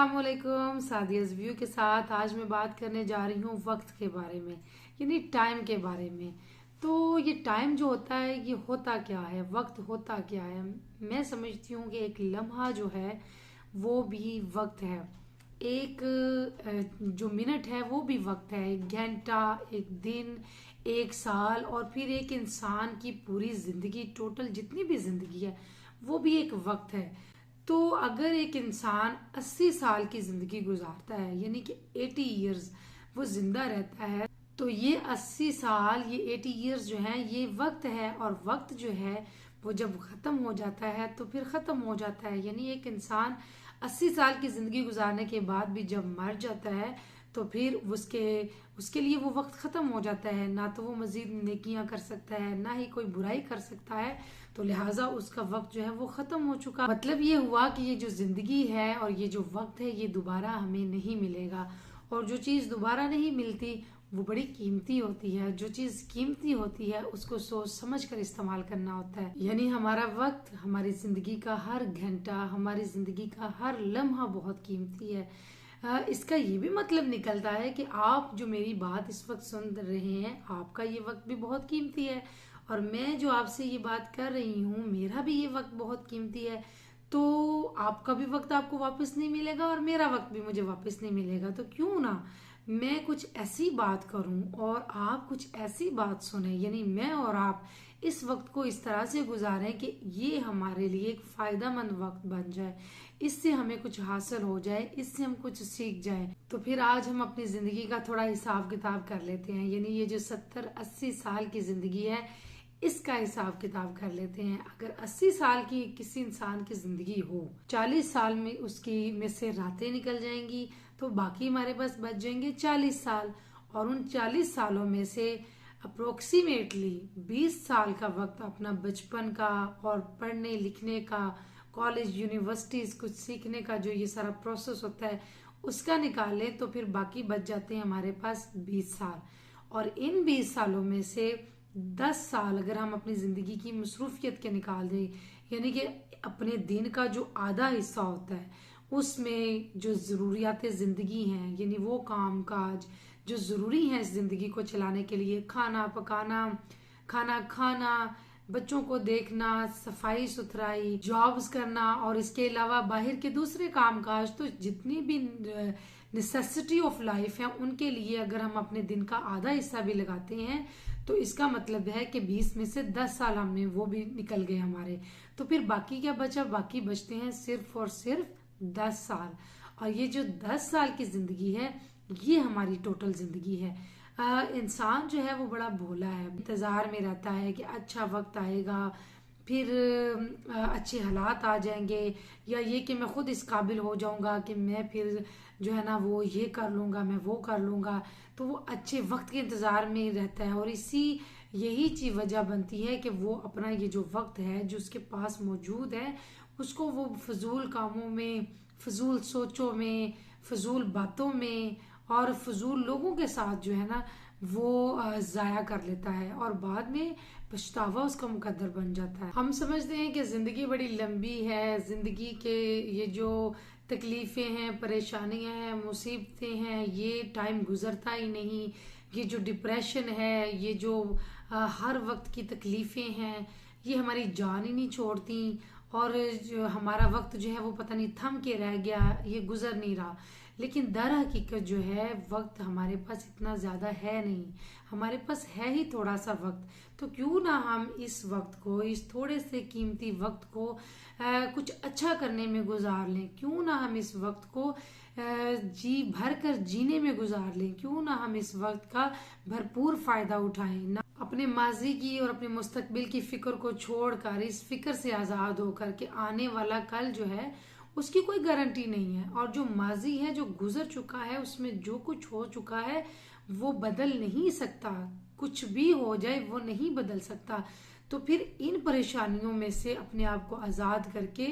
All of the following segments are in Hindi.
अस्सलामुअलैकुम। सादियाज़ व्यू के साथ आज मैं बात करने जा रही हूँ वक्त के बारे में, यानी टाइम के बारे में। तो ये टाइम जो होता है ये होता क्या है, वक्त होता क्या है। मैं समझती हूँ कि एक लम्हा जो है वो भी वक्त है। एक जो मिनट है वो भी वक्त है। एक घंटा, एक दिन, एक साल और फिर एक इंसान की पूरी जिंदगी, टोटल जितनी भी जिंदगी है वो भी एक वक्त है। तो अगर एक इंसान 80 साल की जिंदगी गुजारता है, यानी कि 80 इयर्स वो जिंदा रहता है, तो ये 80 साल, ये 80 इयर्स जो है ये वक्त है। और वक्त जो है वो जब खत्म हो जाता है तो फिर खत्म हो जाता है। यानी एक इंसान 80 साल की जिंदगी गुजारने के बाद भी जब मर जाता है तो फिर उसके उसके लिए वो वक्त खत्म हो जाता है। ना तो वो मजीद नेकियां कर सकता है, ना ही कोई बुराई कर सकता है। तो लिहाजा उसका वक्त जो है वो खत्म हो चुका। मतलब ये हुआ कि ये जो जिंदगी है और ये जो वक्त है ये दोबारा हमें नहीं मिलेगा। और जो चीज दोबारा नहीं मिलती वो बड़ी कीमती होती है। जो चीज कीमती होती है उसको सोच समझ कर इस्तेमाल करना होता है। यानी हमारा वक्त, हमारी जिंदगी का हर घंटा, हमारी जिंदगी का हर लम्हा बहुत कीमती है। इसका ये भी मतलब निकलता है कि आप जो मेरी बात इस वक्त सुन रहे हैं, आपका ये वक्त भी बहुत कीमती है। और मैं जो आपसे ये बात कर रही हूँ, मेरा भी ये वक्त बहुत कीमती है। तो आपका भी वक्त आपको वापस नहीं मिलेगा और मेरा वक्त भी मुझे वापस नहीं मिलेगा। तो क्यों ना मैं कुछ ऐसी बात करूं और आप कुछ ऐसी बात सुने, यानी मैं और आप इस वक्त को इस तरह से गुजारें कि ये हमारे लिए एक फायदा मंद वक्त बन जाए, इससे हमें कुछ हासिल हो जाए, इससे हम कुछ सीख जाए। तो फिर आज हम अपनी जिंदगी का थोड़ा हिसाब किताब कर लेते हैं। यानी ये जो 70-80 साल की जिंदगी है इसका हिसाब किताब कर लेते हैं। अगर 80 साल की किसी इंसान की जिंदगी हो, 40 साल में उसकी में से रातें निकल जाएंगी, तो बाकी हमारे पास बच जाएंगे 40 साल। और उन 40 सालों में से अप्रोक्सीमेटली 20 साल का वक्त अपना बचपन का और पढ़ने लिखने का, कॉलेज यूनिवर्सिटीज कुछ सीखने का, जो ये सारा प्रोसेस होता है उसका निकालें तो फिर बाकी बच जाते हैं हमारे पास 20 साल। और इन 20 सालों में से 10 साल अगर हम अपनी जिंदगी की मसरूफियत के निकाल दें, यानी कि अपने दिन का जो आधा हिस्सा होता है उसमें जो जरूरियात जिंदगी हैं, यानी वो काम काज जो जरूरी है इस जिंदगी को चलाने के लिए, खाना पकाना, खाना खाना, बच्चों को देखना, सफाई सुथराई, जॉब्स करना और इसके अलावा बाहर के दूसरे काम काज, तो जितनी भी नेसेसिटी ऑफ लाइफ है उनके लिए अगर हम अपने दिन का आधा हिस्सा भी लगाते हैं तो इसका मतलब है कि 20 में से 10 साल हमने वो भी निकल गए हमारे। तो फिर बाकी क्या बचा? बाकी बचते हैं सिर्फ और सिर्फ 10 साल। और ये जो 10 साल की जिंदगी है ये हमारी टोटल जिंदगी है। इंसान जो है वो बड़ा भोला है, इंतजार में रहता है कि अच्छा वक्त आएगा, फिर अच्छे हालात आ जाएंगे, या ये कि मैं खुद इस काबिल हो जाऊंगा कि मैं फिर जो है ना वो ये कर लूंगा, मैं वो कर लूंगा। तो वो अच्छे वक्त के इंतजार में रहता है और इसी यही चीज वजह बनती है कि वो अपना ये जो वक्त है जो उसके पास मौजूद है उसको वो फजूल कामों में, फजूल सोचों में, फजूल बातों में और फजूल लोगों के साथ जो है ना वो जाया कर लेता है और बाद में पछतावा उसका मुकद्दर बन जाता है। हम समझते हैं कि जिंदगी बड़ी लंबी है, जिंदगी के ये जो तकलीफें हैं, परेशानियां हैं, मुसीबतें हैं, ये टाइम गुजरता ही नहीं। ये जो डिप्रेशन है, ये जो हर वक्त की तकलीफें हैं, ये हमारी जान ही नहीं छोड़ती। और जो हमारा वक्त जो है वो पता नहीं थम के रह गया, ये गुजर नहीं रहा। लेकिन दर हकीकत जो है वक्त हमारे पास इतना ज्यादा है नहीं, हमारे पास है ही थोड़ा सा वक्त। तो क्यों ना हम इस वक्त को, इस थोड़े से कीमती वक्त को कुछ अच्छा करने में गुजार लें। क्यों ना हम इस वक्त को जी भर कर जीने में गुजार लें। क्यों ना हम इस वक्त का भरपूर फायदा उठाएं, ना अपने माजी की और अपने मुस्तकबिल की फिक्र को छोड़कर इस फिक्र से आजाद होकर के आने वाला कल जो है उसकी कोई गारंटी नहीं है। और जो माजी है, जो गुजर चुका है, उसमें जो कुछ हो चुका है वो बदल नहीं सकता। कुछ भी हो जाए वो नहीं बदल सकता। तो फिर इन परेशानियों में से अपने आप को आजाद करके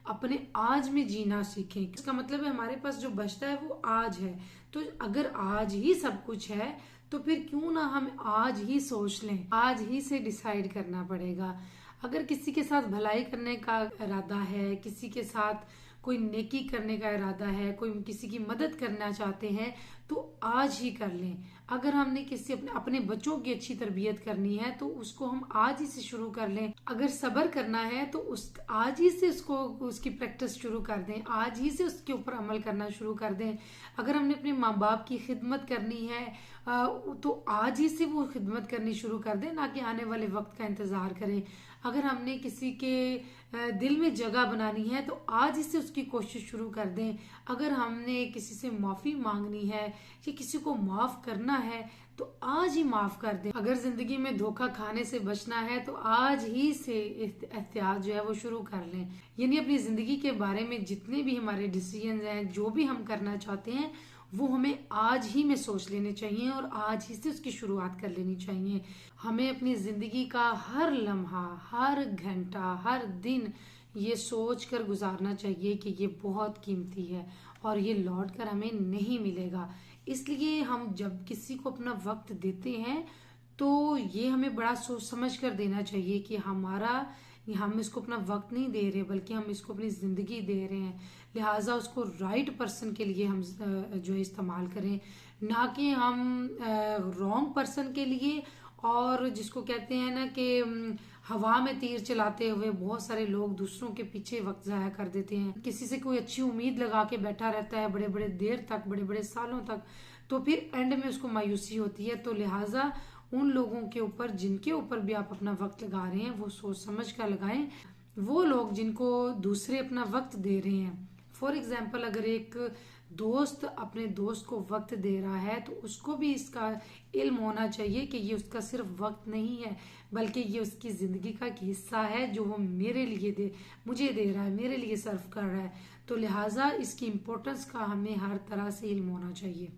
अपने आज में जीना सीखें। इसका मतलब है हमारे पास जो बचता है वो आज है। तो अगर आज ही सब कुछ है तो फिर क्यों ना हम आज ही सोच लें, आज ही से डिसाइड करना पड़ेगा। अगर किसी के साथ भलाई करने का इरादा है, किसी के साथ कोई नेकी करने का इरादा है, कोई किसी की मदद करना चाहते हैं, तो आज ही कर लें। अगर हमने किसी अपने बच्चों की अच्छी तरबियत करनी है तो उसको हम आज ही से शुरू कर लें। अगर सब्र करना है तो उस आज ही से उसकी प्रैक्टिस शुरू कर दें, आज ही से उसके ऊपर अमल करना शुरू कर दें। अगर हमने अपने माँ बाप की खिदमत करनी है तो आज ही से वो खिदमत करनी शुरू कर दें, ना कि आने वाले वक्त का इंतजार करें। अगर हमने किसी के दिल में जगह बनानी है तो आज ही से उसकी कोशिश शुरू कर दें। अगर हमने किसी से माफ़ी मांगनी है या किसी को माफ़ करना है तो आज ही माफ़ कर दें। अगर ज़िंदगी में धोखा खाने से बचना है तो आज ही से एहतियात जो है वो शुरू कर लें। यानी अपनी ज़िंदगी के बारे में जितने भी हमारे डिसीजन हैं, जो भी हम करना चाहते हैं, वो हमें आज ही में सोच लेने चाहिए और आज ही से उसकी शुरुआत कर लेनी चाहिए। हमें अपनी ज़िंदगी का हर लम्हा, हर घंटा, हर दिन ये सोच कर गुजारना चाहिए कि ये बहुत कीमती है और ये लौट कर हमें नहीं मिलेगा। इसलिए हम जब किसी को अपना वक्त देते हैं तो ये हमें बड़ा सोच समझ कर देना चाहिए कि हम इसको अपना वक्त नहीं दे रहे बल्कि हम इसको अपनी ज़िंदगी दे रहे हैं। लिहाजा उसको राइट पर्सन के लिए हम जो है इस्तेमाल करें, ना कि हम रॉन्ग पर्सन के लिए। और जिसको कहते हैं ना कि हवा में तीर चलाते हुए बहुत सारे लोग दूसरों के पीछे वक्त ज़ाया कर देते हैं। किसी से कोई अच्छी उम्मीद लगा के बैठा रहता है बड़े बड़े देर तक, बड़े बड़े सालों तक, तो फिर एंड में उसको मायूसी होती है। तो लिहाजा उन लोगों के ऊपर जिनके ऊपर भी आप अपना वक्त लगा रहे हैं वो सोच समझ कर लगाएं। वो लोग जिनको दूसरे अपना वक्त दे रहे हैं, फॉर एग्जाम्पल अगर एक दोस्त अपने दोस्त को वक्त दे रहा है तो उसको भी इसका इल्म होना चाहिए कि ये उसका सिर्फ वक्त नहीं है बल्कि ये उसकी ज़िंदगी का एक हिस्सा है जो वो मुझे दे रहा है, मेरे लिए सर्व कर रहा है। तो लिहाजा इसकी इम्पोर्टेंस का हमें हर तरह से इल्म होना चाहिए।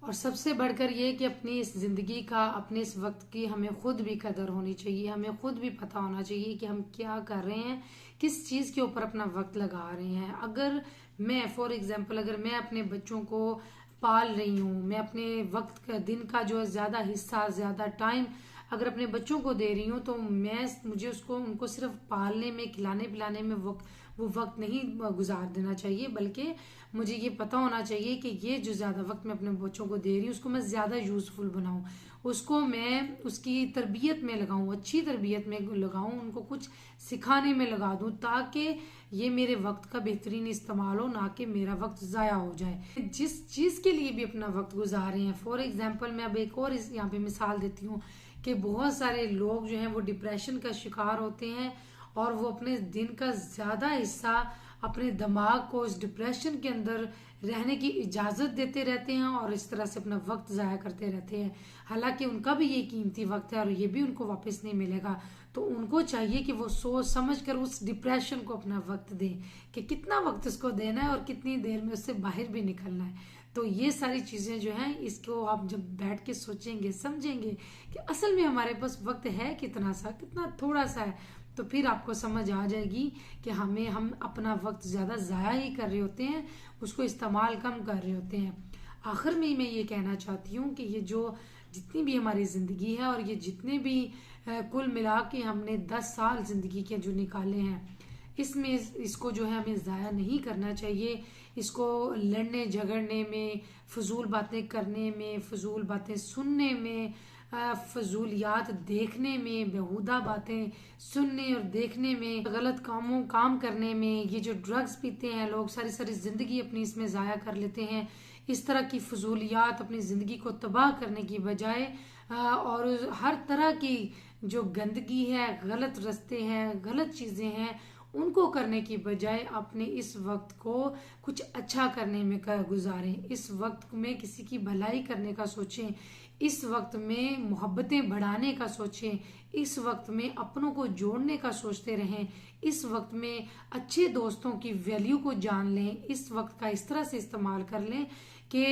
और सबसे बढ़कर ये कि अपनी इस ज़िंदगी का, अपने इस वक्त की हमें खुद भी कदर होनी चाहिए। हमें खुद भी पता होना चाहिए कि हम क्या कर रहे हैं, किस चीज़ के ऊपर अपना वक्त लगा रहे हैं। अगर मैं फॉर एग्जांपल अगर मैं अपने बच्चों को पाल रही हूँ, मैं अपने वक्त का दिन का जो ज़्यादा हिस्सा, ज़्यादा टाइम अगर अपने बच्चों को दे रही हूँ तो मुझे उनको सिर्फ पालने में, खिलाने पिलाने में वो वक्त नहीं गुजार देना चाहिए, बल्कि मुझे ये पता होना चाहिए कि ये जो ज़्यादा वक्त मैं अपने बच्चों को दे रही हूँ उसको मैं ज़्यादा यूज़फुल बनाऊँ, उसको मैं उसकी तरबियत में लगाऊँ, अच्छी तरबियत में लगाऊँ, उनको कुछ सिखाने में लगा दूँ ताकि ये मेरे वक्त का बेहतरीन इस्तेमाल हो, ना कि मेरा वक्त ज़ाया हो जाए। जिस चीज़ के लिए भी अपना वक्त गुजार रहे हैं, फॉर एग्जाम्पल मैं अब एक और यहाँ पे मिसाल देती हूँ कि बहुत सारे लोग जो हैं वो डिप्रेशन का शिकार होते हैं और वो अपने दिन का ज़्यादा हिस्सा अपने दिमाग को इस डिप्रेशन के अंदर रहने की इजाज़त देते रहते हैं और इस तरह से अपना वक्त ज़ाया करते रहते हैं। हालांकि उनका भी ये कीमती वक्त है और ये भी उनको वापस नहीं मिलेगा। तो उनको चाहिए कि वो सोच समझ कर उस डिप्रेशन को अपना वक्त दें कि कितना वक्त उसको देना है और कितनी देर में उससे बाहर भी निकलना है। तो ये सारी चीज़ें जो हैं इसको आप जब बैठ के सोचेंगे, समझेंगे कि असल में हमारे पास वक्त है कितना थोड़ा सा है, तो फिर आपको समझ आ जाएगी कि हम अपना वक्त ज़्यादा ज़ाया ही कर रहे होते हैं, उसको इस्तेमाल कम कर रहे होते हैं। आखिर में मैं ये कहना चाहती हूँ कि ये जो जितनी भी हमारी ज़िंदगी है और ये जितने भी कुल मिला के हमने 10 साल ज़िंदगी के जो निकाले हैं, इसमें इसको जो है हमें ज़ाया नहीं करना चाहिए। इसको लड़ने झगड़ने में, फजूल बातें करने में, फजूल बातें सुनने में, फजूलियात देखने में, बेहुदा बातें सुनने और देखने में, गलत काम करने में, ये जो ड्रग्स पीते हैं लोग, सारी सारी ज़िंदगी अपनी इसमें ज़ाया कर लेते हैं। इस तरह की फजूलियात अपनी ज़िंदगी को तबाह करने की बजाय और हर तरह की जो गंदगी है, गलत रास्ते हैं, गलत चीज़ें हैं, उनको करने की बजाय अपने इस वक्त को कुछ अच्छा करने में गुजारें। इस वक्त में किसी की भलाई करने का सोचें, इस वक्त में मोहब्बतें बढ़ाने का सोचें, इस वक्त में अपनों को जोड़ने का सोचते रहें, इस वक्त में अच्छे दोस्तों की वैल्यू को जान लें, इस वक्त का इस तरह से इस्तेमाल कर लें कि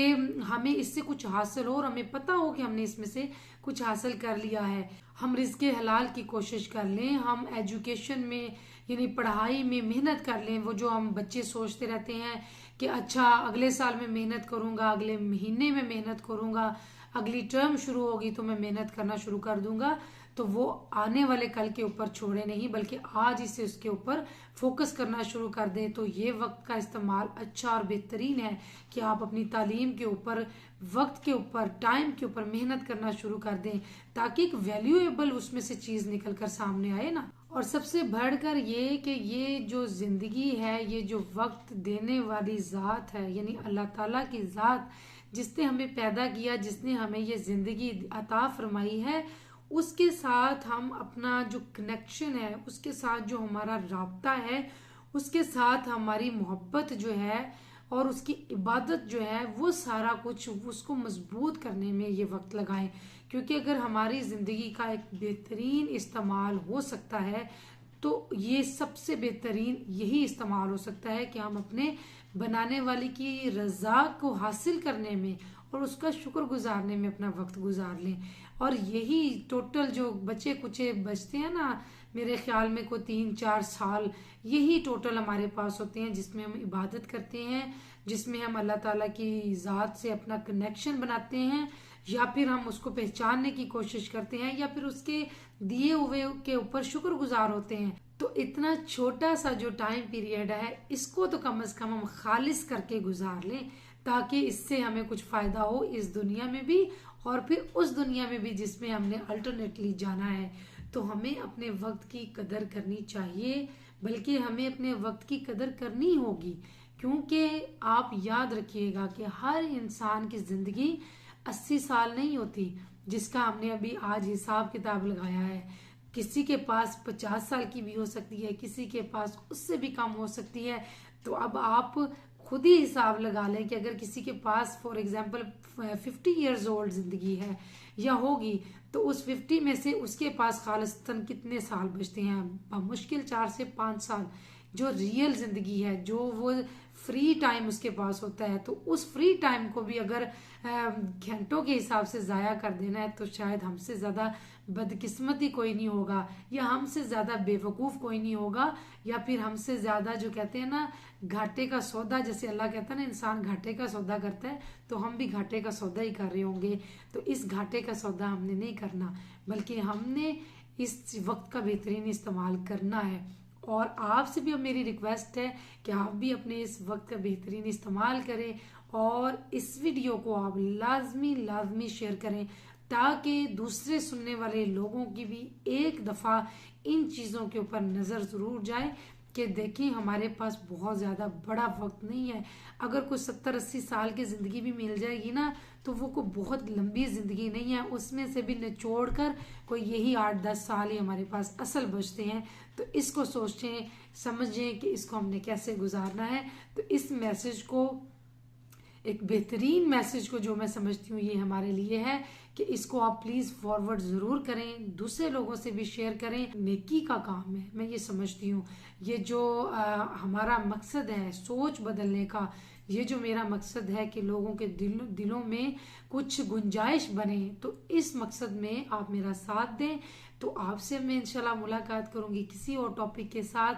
हमें इससे कुछ हासिल हो और हमें पता हो कि हमने इसमें से कुछ हासिल कर लिया है। हम रिज़्क़े हलाल की कोशिश कर लें, हम एजुकेशन में यानी पढ़ाई में मेहनत कर लें। वो जो हम बच्चे सोचते रहते हैं कि अच्छा अगले साल में मेहनत करूंगा, अगले महीने में मेहनत करूंगा, अगली टर्म शुरू होगी तो मैं मेहनत करना शुरू कर दूंगा, तो वो आने वाले कल के ऊपर छोड़े नहीं बल्कि आज ही से उसके ऊपर फोकस करना शुरू कर दें। तो ये वक्त का इस्तेमाल अच्छा और बेहतरीन है कि आप अपनी तालीम के ऊपर, वक्त के ऊपर, टाइम के ऊपर मेहनत करना शुरू कर दें, ताकि एक वैल्यूएबल उसमें से चीज निकल कर सामने आए ना। और सबसे बढ़कर ये कि ये जो जिंदगी है, ये जो वक्त देने वाली जात है, यानी अल्लाह ताला की जात, जिसने हमें पैदा किया, जिसने हमें ये जिंदगी अता फरमाई है, उसके साथ हम अपना जो कनेक्शन है, उसके साथ जो हमारा राब्ता है, उसके साथ हमारी मोहब्बत जो है और उसकी इबादत जो है, वो सारा कुछ उसको मजबूत करने में ये वक्त लगाएं। क्योंकि अगर हमारी ज़िंदगी का एक बेहतरीन इस्तेमाल हो सकता है तो ये सबसे बेहतरीन यही इस्तेमाल हो सकता है कि हम अपने बनाने वाले की रजा को हासिल करने में और उसका शुक्र गुजारने में अपना वक्त गुजार लें। और यही टोटल जो बचे कुचे बचते हैं ना, मेरे ख्याल में को 3-4 साल यही टोटल हमारे पास होते हैं, जिसमें हम इबादत करते हैं, जिसमें हम अल्लाह ताला की ज़ात से अपना कनेक्शन बनाते हैं, या फिर हम उसको पहचानने की कोशिश करते हैं, या फिर उसके दिए हुए के ऊपर शुक्रगुजार होते हैं। तो इतना छोटा सा जो टाइम पीरियड है, इसको तो कम से कम हम खालिस करके गुजार लें, ताकि इससे हमें कुछ फायदा हो इस दुनिया में भी और फिर उस दुनिया में भी जिसमें हमने अल्टरनेटली जाना है। तो हमें अपने वक्त की कदर करनी चाहिए, बल्कि हमें अपने वक्त की कदर करनी होगी। क्योंकि आप याद रखिएगा कि हर इंसान की जिंदगी 80 साल नहीं होती, जिसका हमने अभी आज हिसाब किताब लगाया है। किसी के पास 50 साल की भी हो सकती है, किसी के पास उससे भी कम हो सकती है। तो अब आप खुद ही हिसाब लगा लें कि अगर किसी के पास फॉर एग्जांपल 50 इयर्स ओल्ड जिंदगी है या होगी, तो उस 50 में से उसके पास खालिस्तन कितने साल बचते हैं? मुश्किल 4 से 5 साल जो रियल जिंदगी है, जो वो फ्री टाइम उसके पास होता है। तो उस फ्री टाइम को भी अगर घंटों के हिसाब से जाया कर देना है, तो शायद हमसे ज्यादा बदकिस्मती कोई नहीं होगा, या हमसे ज्यादा बेवकूफ कोई नहीं होगा, या फिर हमसे ज्यादा जो कहते हैं ना घाटे का सौदा, जैसे अल्लाह कहता है ना इंसान घाटे का सौदा करता है, तो हम भी घाटे का सौदा ही कर रहे होंगे। तो इस घाटे का सौदा हमने नहीं करना, बल्कि हमने इस वक्त का बेहतरीन इस्तेमाल करना है। और आपसे भी अब मेरी रिक्वेस्ट है कि आप भी अपने इस वक्त का बेहतरीन इस्तेमाल करें और इस वीडियो को आप लाजमी शेयर करें, ताकि दूसरे सुनने वाले लोगों की भी एक दफा इन चीजों के ऊपर नजर जरूर जाए कि देखिए हमारे पास बहुत ज्यादा बड़ा वक्त नहीं है। अगर कोई 70-80 साल की जिंदगी भी मिल जाएगी ना, तो वो कोई बहुत लंबी जिंदगी नहीं है, उसमें से भी निचोड़ कर कोई यही 8-10 साल ही हमारे पास असल बचते हैं। तो इसको सोचें, समझें कि इसको हमने कैसे गुजारना है। तो इस मैसेज को, एक बेहतरीन मैसेज को जो मैं समझती हूँ ये हमारे लिए है कि इसको आप प्लीज फॉरवर्ड जरूर करें, दूसरे लोगों से भी शेयर करें। नेकी का काम है, मैं ये समझती हूँ। ये जो हमारा मकसद है सोच बदलने का, ये जो मेरा मकसद है कि लोगों के दिलों में कुछ गुंजाइश बने, तो इस मकसद में आप मेरा साथ दें। तो आपसे मैं इंशाल्लाह मुलाकात करूंगी किसी और टॉपिक के साथ।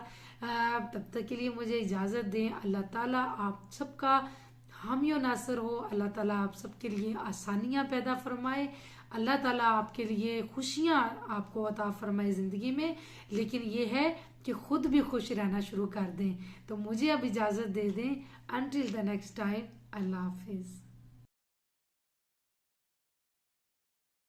तब तक के लिए मुझे इजाजत दें। अल्लाह ताला आप सबका हामी और नासर हो। अल्लाह ताला आप सबके लिए आसानियां पैदा फरमाए। अल्लाह ताला आपके लिए खुशियां आपको अता फरमाए जिंदगी में। लेकिन ये है कि खुद भी खुश रहना शुरू कर दें। तो मुझे अब इजाजत दे दें। Until the next time, Allah Hafiz.